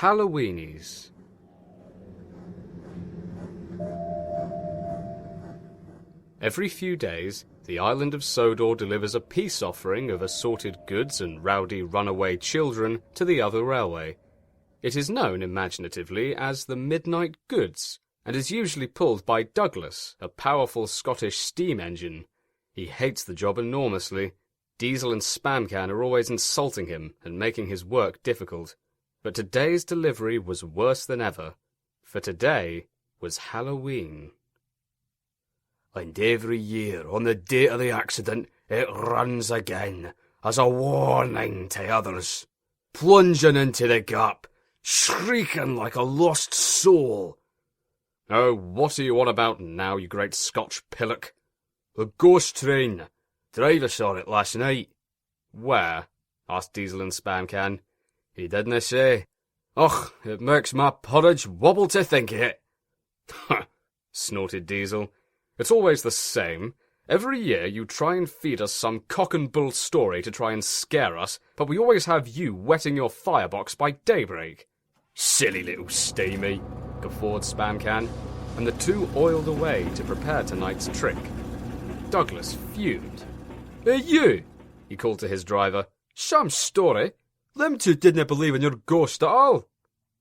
Halloweenies. Every few days, the island of Sodor delivers a peace offering of assorted goods and rowdy runaway children to the other railway. It is known imaginatively as the Midnight Goods, and is usually pulled by Douglas, a powerful Scottish steam engine. He hates the job enormously. Diesel and Spamcan are always insulting him and making his work difficult. But today's delivery was worse than ever, for today was Halloween. And every year, on the date of the accident, it runs again, as a warning to others, plunging into the gap, shrieking like a lost soul. Oh, what are you on about now, you great Scotch pillock? The ghost train. Driver saw it last night. Where? Asked Diesel and Spamcan. He didn't say. Och, it makes my porridge wobble to think of it. Ha! Snorted Diesel. It's always the same. Every year you try and feed us some cock-and-bull story to try and scare us, but we always have you wetting your firebox by daybreak. Silly little steamy, guffawed Spamcan, and the two oiled away to prepare tonight's trick. Douglas fumed. Hey you, he called to his driver. Some story? Them two didn't believe in your ghost at all.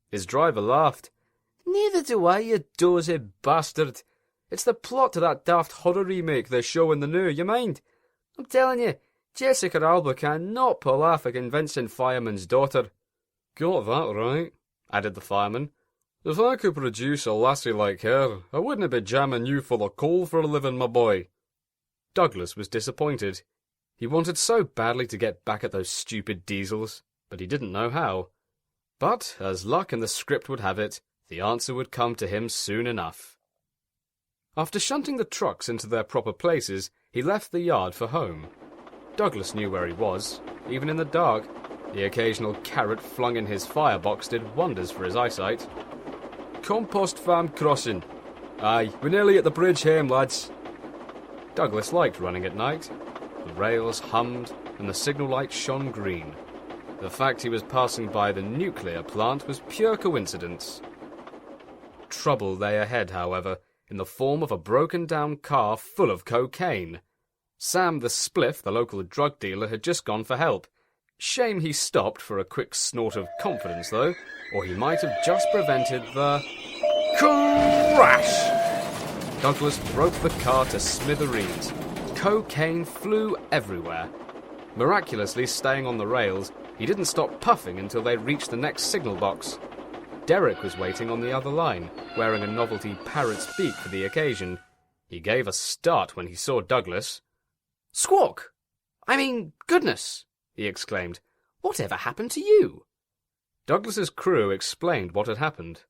His driver laughed. Neither do I, you dozy bastard. It's the plot to that daft horror remake they're showing the new, you mind? I'm telling you, Jessica Alba cannot pull off a convincing fireman's daughter. Got that right, added the fireman. If I could produce a lassie like her, I wouldn't be jamming you full of coal for a living, my boy. Douglas was disappointed. He wanted so badly to get back at those stupid Diesels, but he didn't know how. But, as luck and the script would have it, the answer would come to him soon enough. After shunting the trucks into their proper places, he left the yard for home. Douglas knew where he was, even in the dark. The occasional carrot flung in his firebox did wonders for his eyesight. Compost farm crossing. Aye, we're nearly at the bridge home, lads. Douglas liked running at night. The rails hummed, and the signal light shone green. The fact he was passing by the nuclear plant was pure coincidence. Trouble lay ahead, however, in the form of a broken-down car full of cocaine. Sam the Spliff, the local drug dealer, had just gone for help. Shame he stopped for a quick snort of confidence, though, or he might have just prevented the... crash! Douglas broke the car to smithereens. Cocaine flew everywhere. Miraculously staying on the rails, he didn't stop puffing until they reached the next signal box. Derek was waiting on the other line, wearing a novelty parrot's beak for the occasion. He gave a start when he saw Douglas. "Squawk! I mean, goodness!" he exclaimed. "Whatever happened to you?" Douglas's crew explained what had happened.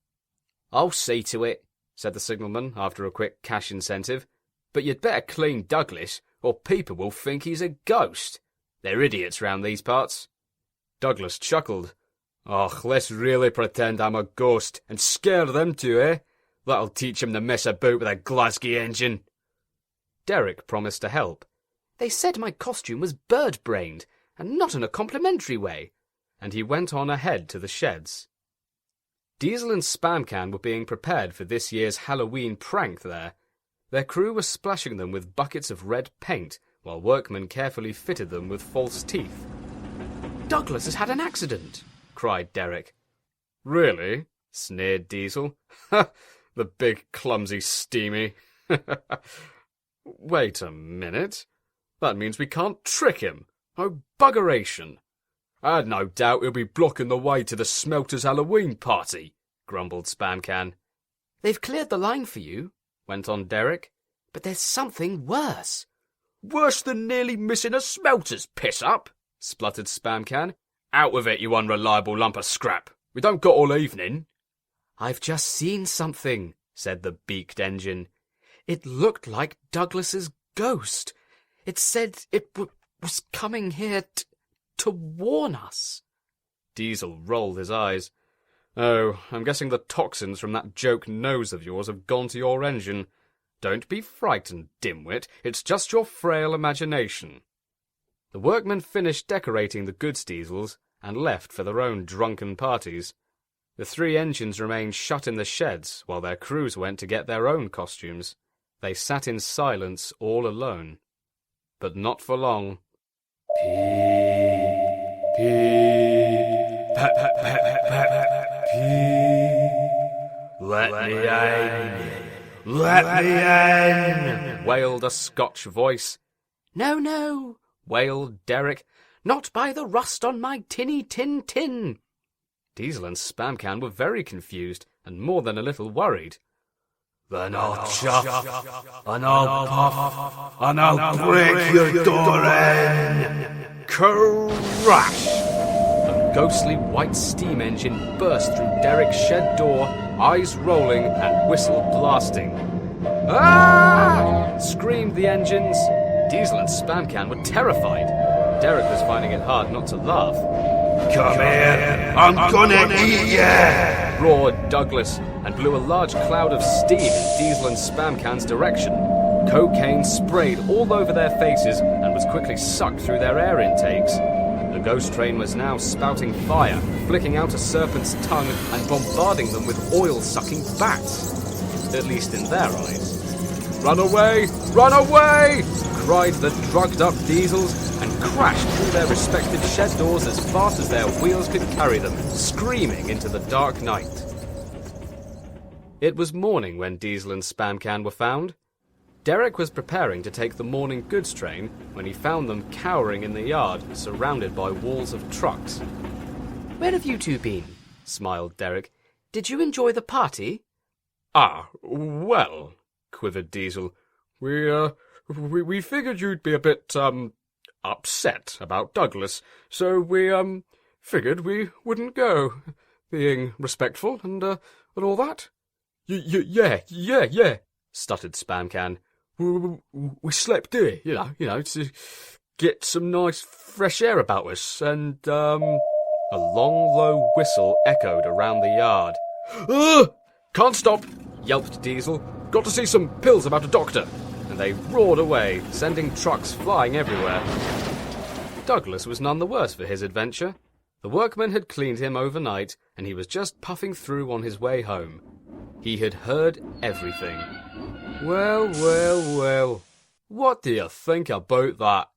"I'll see to it," said the signalman after a quick cash incentive. "But you'd better clean Douglas, or people will think he's a ghost. They're idiots round these parts." Douglas chuckled. "Och, let's really pretend I'm a ghost and scare them too, eh? That'll teach 'em to mess about with a Glasgow engine." Derek promised to help. "They said my costume was bird-brained, and not in a complimentary way." And he went on ahead to the sheds. Diesel and Spamcan were being prepared for this year's Halloween prank there. Their crew was splashing them with buckets of red paint, while workmen carefully fitted them with false teeth. "Douglas has had an accident!" cried Derek. "Really?" sneered Diesel. "Ha! The big, clumsy steamy. Wait a minute. That means we can't trick him. Oh, buggeration!" "I'd no doubt he'll be blocking the way to the smelter's Halloween party," grumbled Spamcan. "They've cleared the line for you," went on Derek. "But there's something worse." "Worse than nearly missing a smelter's piss-up," spluttered Spamcan. "Out with it, you unreliable lump of scrap. We don't got all evening." "I've just seen something," said the beaked engine. "It looked like Douglas's ghost. It said it was coming here to warn us." Diesel rolled his eyes. "Oh, I'm guessing the toxins from that joke nose of yours have gone to your engine. Don't be frightened, dimwit. It's just your frail imagination." The workmen finished decorating the goods Diesels and left for their own drunken parties. The 3 engines remained shut in the sheds while their crews went to get their own costumes. They sat in silence all alone. But not for long. Peep, peep, pep, pep, pep, pep, peep. Let me in. Let me in, wailed a Scotch voice. No, no, wailed Derek. Not by the rust on my tinny tin tin. Diesel and Spamcan were very confused and more than a little worried. Then I'll chuff, and I'll puff, and I'll break your door in. Crash! A ghostly white steam engine burst through Derek's shed door, eyes rolling and whistle blasting. Ah! Screamed the engines. Diesel and Spamcan were terrified. Derek was finding it hard not to laugh. Come here, I'm gonna eat ya! Roared Douglas and blew a large cloud of steam in Diesel and Spamcan's direction. Cocaine sprayed all over their faces and was quickly sucked through their air intakes. The ghost train was now spouting fire, flicking out a serpent's tongue and bombarding them with oil-sucking bats. At least in their eyes. Run away! Run away! Cried the drugged-up Diesels and crashed through their respective shed doors as fast as their wheels could carry them, screaming into the dark night. It was morning when Diesel and Spamcan were found. Derek was preparing to take the morning goods train when he found them cowering in the yard, surrounded by walls of trucks. Where have you two been? Smiled Derek. Did you enjoy the party? Ah, well, quivered Diesel. We figured you'd be a bit, upset about Douglas, so we, figured we wouldn't go, being respectful and all that. Yeah, stuttered Spamcan. We slept here, you know, to get some nice fresh air about us, and, a long, low whistle echoed around the yard. Can't stop, yelped Diesel. Got to see some pills about a doctor. And they roared away, sending trucks flying everywhere. Douglas was none the worse for his adventure. The workmen had cleaned him overnight, and he was just puffing through on his way home. He had heard everything. Well, what do you think about that?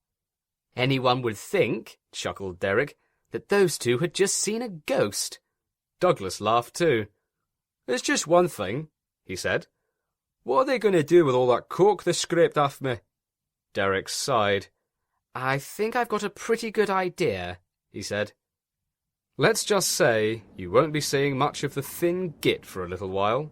Anyone would think, chuckled Derek, that those two had just seen a ghost. Douglas laughed too. It's just one thing, he said. What are they going to do with all that coke they scraped off me? Derek sighed. I think I've got a pretty good idea, he said. Let's just say you won't be seeing much of the thin git for a little while.